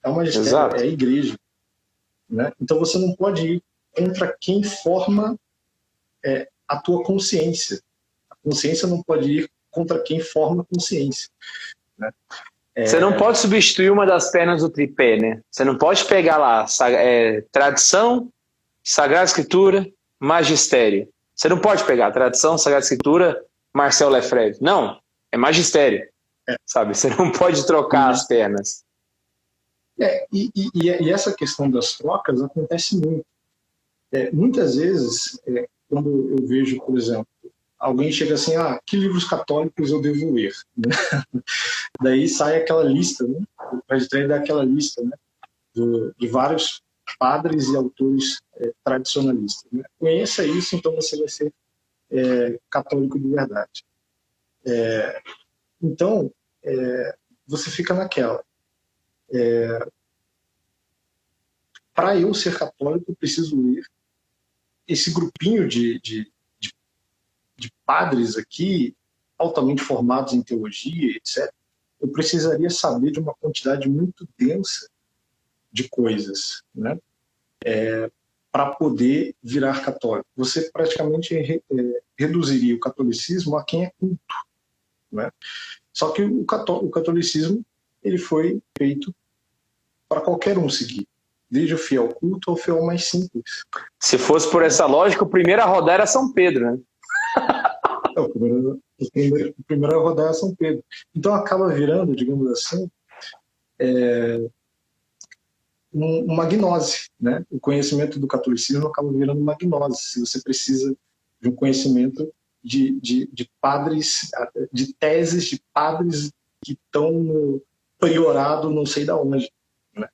É o magistério, Exato. É a igreja, né? Então você não pode ir contra quem forma a tua consciência. A consciência não pode ir contra quem forma a consciência, né? Você não pode substituir uma das pernas do tripé, né? Você não pode pegar lá tradição, Sagrada Escritura, magistério. Você não pode pegar tradição, Sagrada Escritura, Marcel Lefebvre. Não, é magistério. Sabe? Você não pode trocar as pernas. E essa questão das trocas acontece muito. Muitas vezes, quando eu vejo, por exemplo, alguém chega assim, que livros católicos eu devo ler? Daí sai aquela lista, né? O presidente dá aquela lista, né? De vários padres e autores tradicionalistas, né? Conheça isso, então você vai ser católico de verdade. Então, você fica naquela. Para eu ser católico, eu preciso ler esse grupinho de padres aqui, altamente formados em teologia, etc. Eu precisaria saber de uma quantidade muito densa de coisas, né? Para poder virar católico. Você praticamente reduziria o catolicismo a quem é culto, né? Só que o catolicismo ele foi feito para qualquer um seguir, desde o fiel culto ao fiel mais simples. Se fosse por essa lógica, o primeiro a rodar era São Pedro, né? O primeiro a rodar é São Pedro. Então acaba virando, digamos assim, uma gnose, né? O conhecimento do catolicismo acaba virando uma gnose. Se você precisa de um conhecimento de padres, de teses de padres que estão no priorado não sei da onde, né?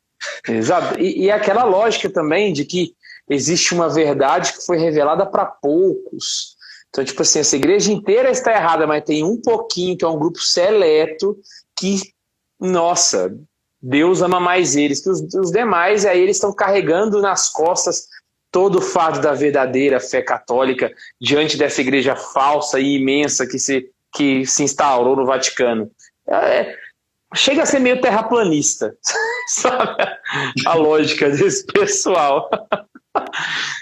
Exato. E aquela lógica também de que existe uma verdade que foi revelada para poucos. Então, tipo assim, essa igreja inteira está errada, mas tem um pouquinho, que é um grupo seleto, que, nossa, Deus ama mais eles que os demais, e aí eles estão carregando nas costas todo o fardo da verdadeira fé católica diante dessa igreja falsa e imensa que se instaurou no Vaticano. Chega a ser meio terraplanista, sabe? A lógica desse pessoal.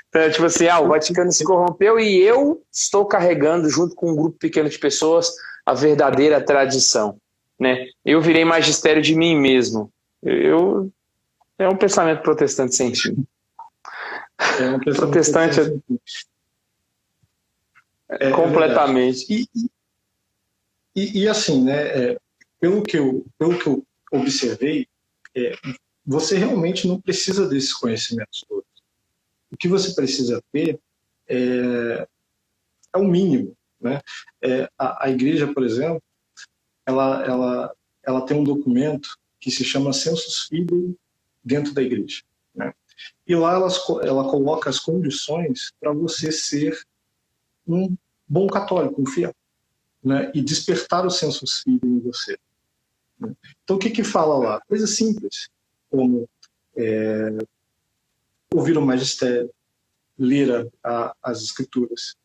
Então, tipo assim, o Vaticano se corrompeu e eu estou carregando, junto com um grupo pequeno de pessoas, a verdadeira tradição, né? Eu virei magistério de mim mesmo. É um pensamento protestante sem fim. Protestante completamente. E assim, né? Pelo que eu observei, você realmente não precisa desses conhecimentos todos. o que você precisa ter é o mínimo, né? A igreja, por exemplo, ela tem um documento que se chama Sensus Fidei dentro da igreja, né? E lá ela coloca as condições para você ser um bom católico, um fiel, né? E despertar o sensus fidei em você, né? Então, o que fala lá? Coisas simples, como ouvir o magistério, ler as escrituras,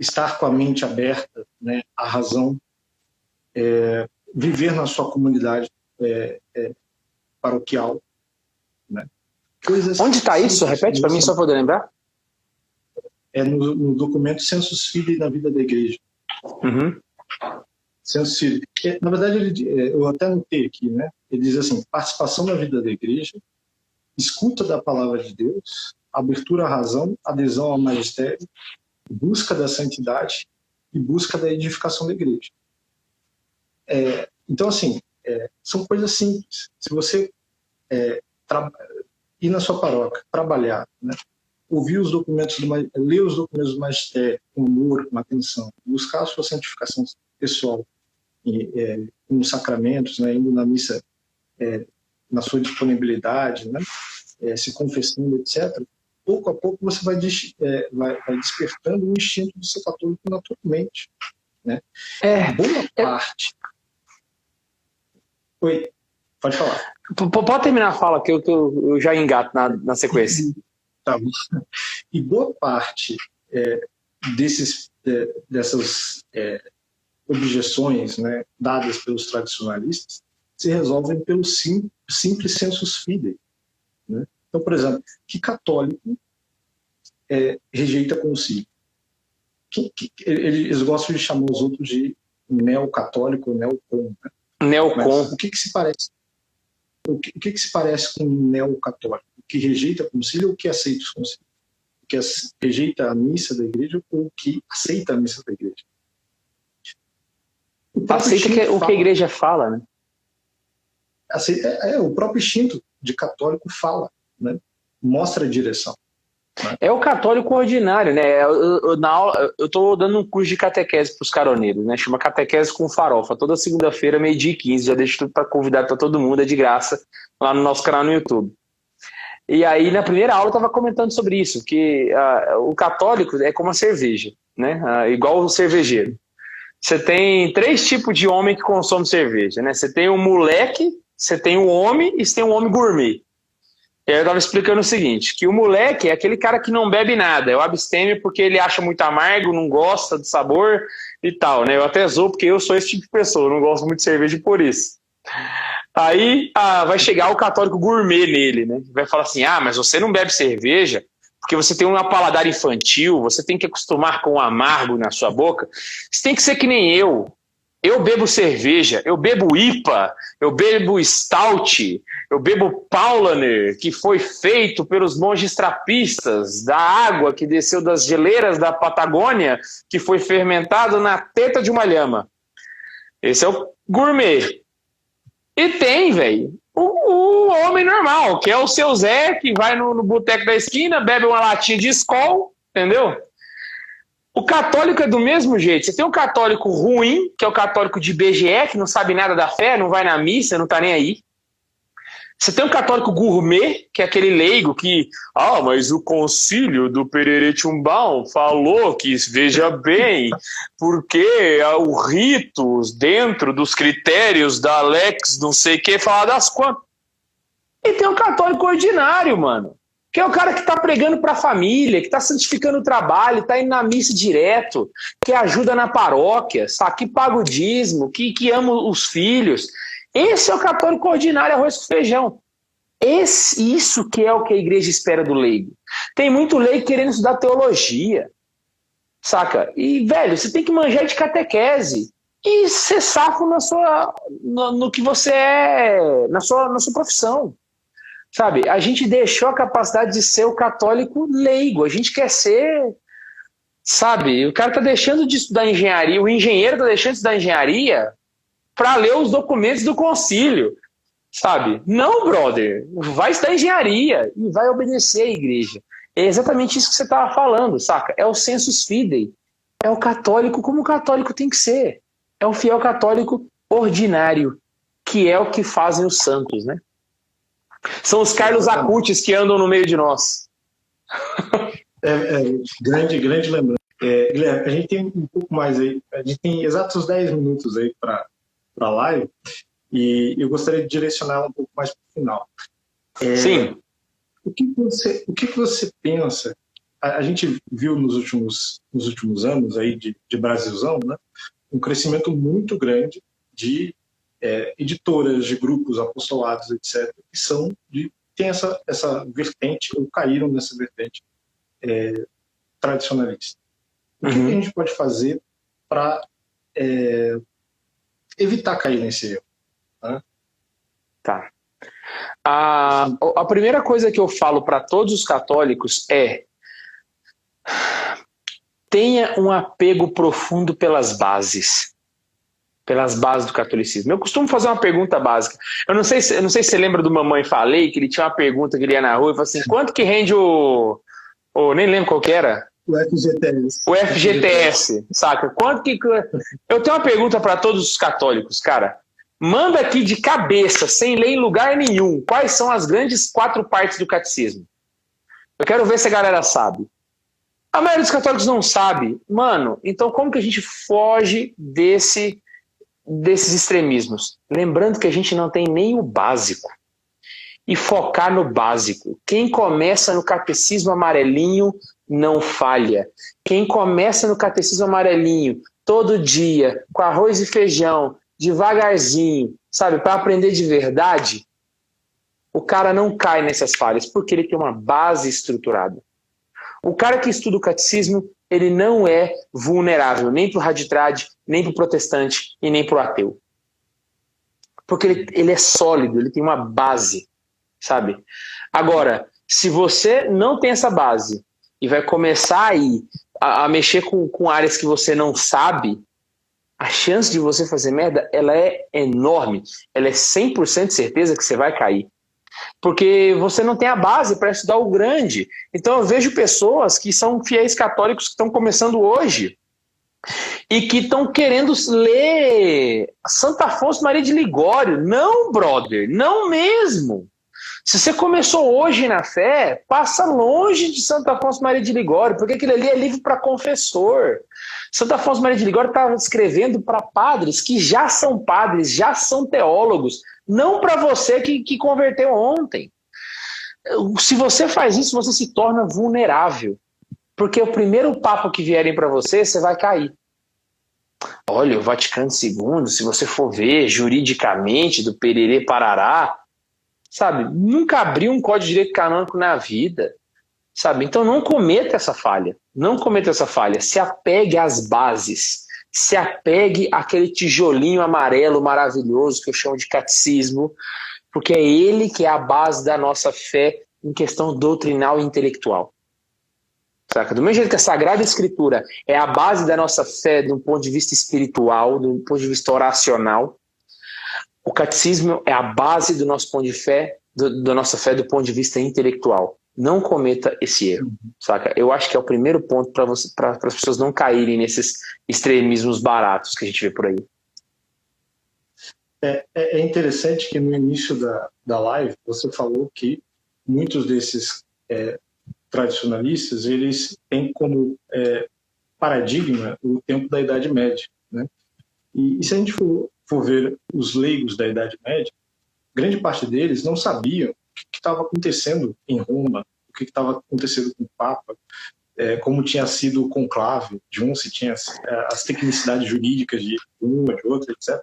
estar com a mente aberta, né, à razão, viver na sua comunidade paroquial, né? Coisas Onde está isso? simples, Repete para mim, só poder lembrar. No documento Sensus Fidei na vida da igreja. Uhum. Sensus Fidei. Na verdade, eu até anotei aqui, né? Ele diz assim: participação na vida da igreja, escuta da palavra de Deus, abertura à razão, adesão ao magistério, busca da santidade e busca da edificação da igreja. Então, assim, são coisas simples. Se você ir na sua paróquia, trabalhar, né? Ouvir os documentos, ler os documentos do magistério com amor, com atenção, buscar a sua santificação pessoal nos sacramentos, né? Indo na missa na sua disponibilidade, né? Se confessando, etc. Pouco a pouco você vai despertando o instinto de ser católico naturalmente, né? Boa parte. Oi, pode falar. Pode terminar a fala que eu já engato na sequência. Tá bom. E boa parte dessas objeções, né, dadas pelos tradicionalistas se resolvem pelo simples sensus fidei, né? Então, por exemplo, que católico rejeita concílio? Eles gostam de chamar os outros de neocatólico ou neocon, né? Neocon. Mas o que se parece? O que se parece com um neocatólico? O que rejeita concílio ou o que aceita os concílios? O que rejeita a missa da igreja ou o que aceita a missa da igreja? Aceita o que a igreja fala, né? O próprio instinto de católico fala, né? Mostra a direção. Né? É o católico ordinário, né? Eu estou dando um curso de catequese para os caroneiros, né? Chama Catequese com Farofa. Toda segunda-feira, 12h15. Já deixo tudo para convidar para todo mundo, é de graça, lá no nosso canal no YouTube. E aí, na primeira aula, eu estava comentando sobre isso, que o católico é como a cerveja, né? Igual o cervejeiro. Você tem 3 tipos de homem que consome cerveja, né? Você tem o moleque, você tem o homem e você tem o homem gourmet. E aí eu estava explicando o seguinte, que o moleque é aquele cara que não bebe nada, é o abstêmio porque ele acha muito amargo, não gosta do sabor e tal, né? Eu até zoo porque eu sou esse tipo de pessoa, eu não gosto muito de cerveja por isso. Aí vai chegar o católico gourmet nele, né? Vai falar assim, mas você não bebe cerveja porque você tem um paladar infantil, você tem que acostumar com o amargo na sua boca. Você tem que ser que nem eu. Eu bebo cerveja, eu bebo IPA, eu bebo Stout, eu bebo Paulaner, que foi feito pelos monges trapistas, da água que desceu das geleiras da Patagônia, que foi fermentado na teta de uma lhama. Esse é o gourmet. E tem, velho, o homem normal, que é o seu Zé, que vai no boteco da esquina, bebe uma latinha de Skol, entendeu? O católico é do mesmo jeito. Você tem um católico ruim, que é o católico de IBGE, que não sabe nada da fé, não vai na missa, não tá nem aí. Você tem um católico gourmet, que é aquele leigo que... mas o concílio do Perere Chumbão falou que, veja bem, porque o ritos dentro dos critérios da Lex, não sei o que, falar das quantas. E tem um católico ordinário, mano. Que é o cara que está pregando para a família, que está santificando o trabalho, está indo na missa direto, que ajuda na paróquia, sabe? Que paga o dízimo, que ama os filhos. Esse é o católico ordinário, arroz com feijão. Isso que é o que a igreja espera do leigo. Tem muito leigo querendo estudar teologia, saca? E, velho, você tem que manjar de catequese e ser safo no que você é, na sua profissão. Sabe, a gente deixou a capacidade de ser o católico leigo, a gente quer ser, sabe, o cara tá deixando de estudar engenharia, o engenheiro tá deixando de estudar engenharia para ler os documentos do concílio. sabe? Não, brother, vai estudar engenharia e vai obedecer à igreja. É exatamente isso que você estava falando, saca? É o sensus fidei. É o católico como o católico tem que ser. É o fiel católico ordinário, que é o que fazem os santos, né? São os Carlos Acutis que andam no meio de nós. Grande lembrança. Guilherme, a gente tem um pouco mais aí, a gente tem exatos 10 minutos aí para a live, e eu gostaria de direcionar um pouco mais para o final. Sim. O que você pensa? A gente viu nos últimos anos aí de Brasilzão, né, um crescimento muito grande de editoras, de grupos, apostolados, etc., que têm essa vertente, ou caíram nessa vertente tradicionalista. O que a gente pode fazer para evitar cair nesse erro? Né? Tá. A primeira coisa que eu falo para todos os católicos é: tenha um apego profundo pelas bases do catolicismo. Eu costumo fazer uma pergunta básica. Eu não sei se você lembra do Mamãe Falei, que ele tinha uma pergunta que ele ia na rua e falou assim: quanto que rende nem lembro qual que era. O FGTS. O FGTS, saca? Eu tenho uma pergunta para todos os católicos, cara. Manda aqui de cabeça, sem ler em lugar nenhum, quais são as grandes 4 partes do catecismo. Eu quero ver se a galera sabe. A maioria dos católicos não sabe. Mano, então como que a gente foge desses extremismos? Lembrando que a gente não tem nem o básico. E focar no básico. Quem começa no catecismo amarelinho não falha. Quem começa no catecismo amarelinho todo dia, com arroz e feijão, devagarzinho, sabe, para aprender de verdade, o cara não cai nessas falhas, porque ele tem uma base estruturada. O cara que estuda o catecismo, ele não é vulnerável, nem para o raditrade, nem para o protestante e nem para o ateu. Porque ele é sólido, ele tem uma base, sabe? Agora, se você não tem essa base e vai começar aí a mexer com áreas que você não sabe, a chance de você fazer merda, ela é enorme. Ela é 100% de certeza que você vai cair. Porque você não tem a base para estudar o grande. Então eu vejo pessoas que são fiéis católicos que estão começando hoje e que estão querendo ler Santo Afonso Maria de Ligório. Não, brother, não mesmo. Se você começou hoje na fé, passa longe de Santo Afonso Maria de Ligório, porque aquilo ali é livro para confessor. Santo Afonso Maria de Ligório estava escrevendo para padres que já são padres, já são teólogos, não para você que converteu ontem. Se você faz isso, você se torna vulnerável, porque o primeiro papo que vierem para você, você vai cair. Olha, o Vaticano II, se você for ver juridicamente, do Pererê Parará, sabe, nunca abriu um código de direito canônico na vida, sabe? Então não cometa essa falha, se apegue às bases, se apegue àquele tijolinho amarelo maravilhoso que eu chamo de catecismo, porque é ele que é a base da nossa fé em questão doutrinal e intelectual. Saca? Do mesmo jeito que a Sagrada Escritura é a base da nossa fé do ponto de vista espiritual, do ponto de vista oracional, o catecismo é a base do nosso ponto de fé, da nossa fé do ponto de vista intelectual. Não cometa esse erro, saca? Eu acho que é o primeiro ponto para as pessoas não caírem nesses extremismos baratos que a gente vê por aí. É interessante que no início da live você falou que muitos desses tradicionalistas, eles têm como paradigma o tempo da Idade Média, né? E se a gente for ver os leigos da Idade Média, grande parte deles não sabiam o que estava acontecendo em Roma, o que estava acontecendo com o Papa, como tinha sido o conclave de um, se tinha as tecnicidades jurídicas de uma, de outra, etc.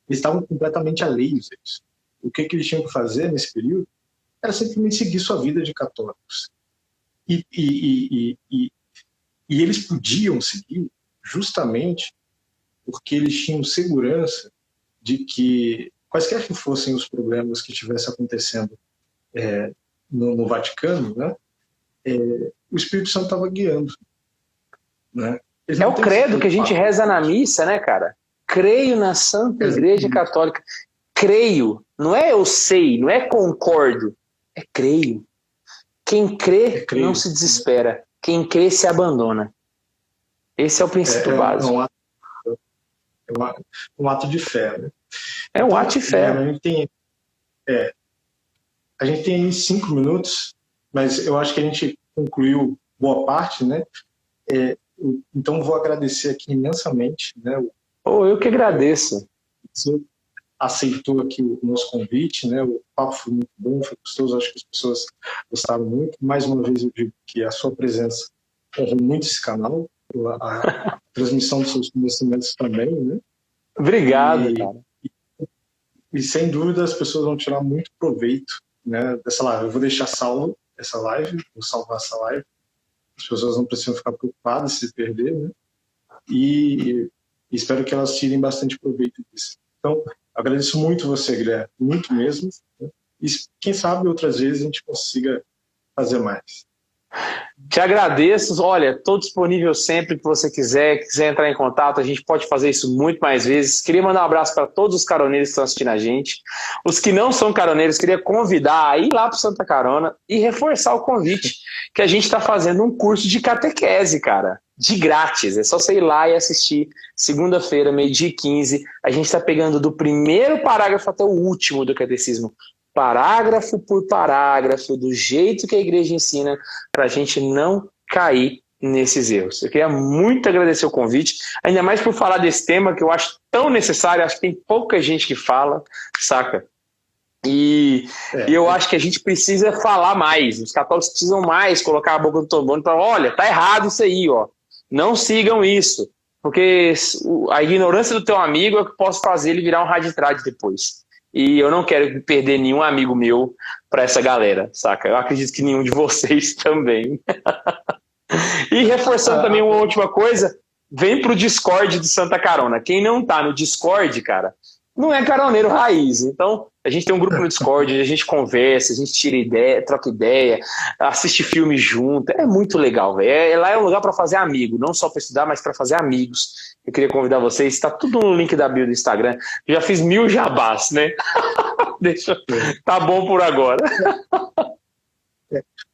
Eles estavam completamente alheios a isso. O que eles tinham que fazer nesse período era simplesmente seguir sua vida de católicos. E eles podiam seguir justamente porque eles tinham segurança de que, quaisquer que fossem os problemas que estivessem acontecendo no Vaticano, né, o Espírito Santo estava guiando. Né? É o credo que a gente reza na missa, né, cara? Creio na Santa Igreja Católica. creio. Não é eu sei, não é concordo. É creio. Quem crê não se desespera. Quem crê se abandona. Esse é o princípio básico. Um ato de fé, né? É um ato de fé. A gente tem aí 5 minutos, mas eu acho que a gente concluiu boa parte, né? Então vou agradecer aqui imensamente, né? Eu que agradeço. Você aceitou aqui o nosso convite, né? O papo foi muito bom, foi gostoso, acho que as pessoas gostaram muito. Mais uma vez eu digo que a sua presença honrou muito esse canal, a transmissão dos seus conhecimentos também, né? Obrigado, cara. E sem dúvida as pessoas vão tirar muito proveito, né, dessa live. Eu vou deixar salvo essa live, vou salvar essa live. As pessoas não precisam ficar preocupadas se perder, né? E espero que elas tirem bastante proveito disso. Então, agradeço muito você, Guilherme, muito mesmo. Né? E quem sabe outras vezes a gente consiga fazer mais. Te agradeço. Olha, estou disponível sempre que você quiser entrar em contato, a gente pode fazer isso muito mais vezes. Queria mandar um abraço para todos os caroneiros que estão assistindo a gente. Os que não são caroneiros, queria convidar a ir lá para o Santa Carona e reforçar o convite que a gente está fazendo um curso de catequese, cara, de grátis. É só você ir lá e assistir. Segunda-feira, 12h15, a gente está pegando do primeiro parágrafo até o último do catecismo, parágrafo por parágrafo, do jeito que a igreja ensina, para a gente não cair nesses erros. Eu queria muito agradecer o convite, ainda mais por falar desse tema que eu acho tão necessário, acho que tem pouca gente que fala, saca? E eu acho que a gente precisa falar mais, os católicos precisam mais colocar a boca no trombone para, olha, tá errado isso aí, ó. Não sigam isso, porque a ignorância do teu amigo é o que posso fazer ele virar um raditrade depois. E eu não quero perder nenhum amigo meu para essa galera, saca? Eu acredito que nenhum de vocês também. E reforçando também uma última coisa, vem pro Discord do Santa Carona. Quem não tá no Discord, cara, não é caroneiro raiz. Então, a gente tem um grupo no Discord, a gente conversa, a gente tira ideia, troca ideia, assiste filme junto. É muito legal, velho. Lá é um lugar para fazer amigo, não só para estudar, mas para fazer amigos. Eu queria convidar vocês, está tudo no link da bio do Instagram. Eu já fiz 1000 jabás, né? Tá bom por agora.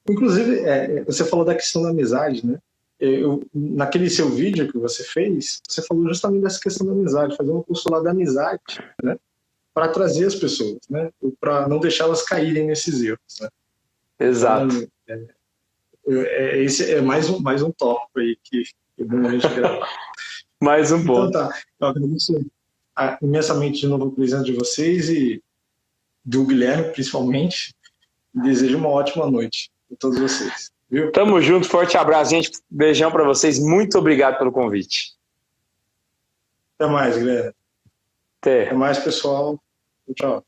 Inclusive, você falou da questão da amizade, né? Naquele seu vídeo que você fez, você falou justamente dessa questão da amizade, fazer um postulado da amizade, né? Para trazer as pessoas, né? Para não deixá-las caírem nesses erros, né? Exato. Então, esse é mais um tópico aí que é bom a gente gravar. Mais um ponto. Então tá, eu agradeço imensamente de novo a presença de vocês e do Guilherme, principalmente. Desejo uma ótima noite a todos vocês. Viu? Tamo junto, forte abraço, gente. Beijão para vocês. Muito obrigado pelo convite. Até mais, Guilherme. Até mais, pessoal. Tchau.